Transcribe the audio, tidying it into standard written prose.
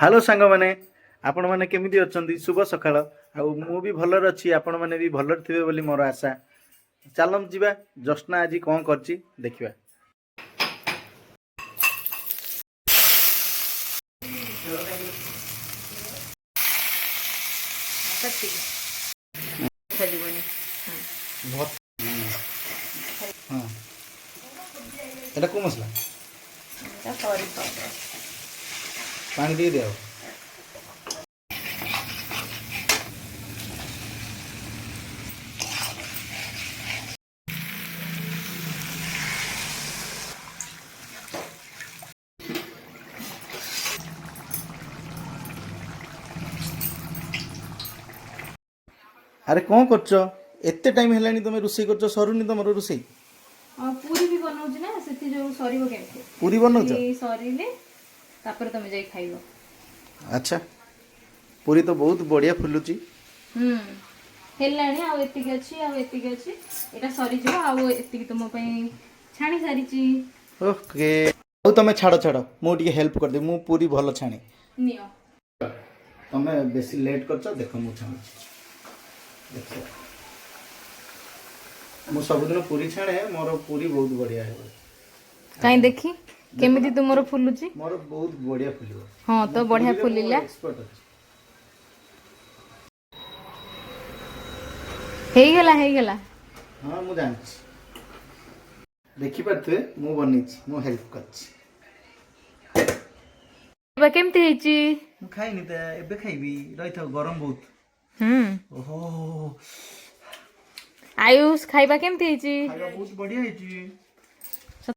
Hello सांग मैंने आपण मैंने केमिति अछंती शुभ सकाळ आ मु भी भलर अछि आपण मैंने भी भलर थिबे बोली मोर आशा चलम जीवा जस्ना आज कोन करछि देखिबा बहुत हां एटा को मसला पानी दे दियो अरे कौन करछ एते टाइम हेलानी तुम रोसई करछ सरुनी तुम रोसई पूरी भी बनाउछि ना सेति जो सरीबो केमते पूरी बनौछ सरीले तापर तमे जाई खाइबो। अच्छा पूरी तो बहुत बढ़िया फुलुची हेलानी आ एतिक अछि एटा सरी जो आ एतिक तुम पई छाणी सारिची। ओके ओ तमे छाड़ छाड़ मु टिके हेल्प कर दे मु पूरी भलो छाणी नियो तमे बेसी लेट करछ देखो मु छाणी देखो मु सब दिन पूरी छाणे मोर पूरी बहुत बढ़िया है काई देखी केमिति तुमरो फुलुची मोर बहुत बढ़िया फुलियो हां तो बढ़िया फुलिला एक्सपर्ट अछि हेई गेला हां मु जानछि देखि पाथवे मु बनिछि मु हेल्प करछि बा केमति हेची मु खाइनी त एबे खाइबी रहि था गरम बहुत ओहो आयुष खाइबा केमति हेची खाइबा बहुत बढ़िया हेची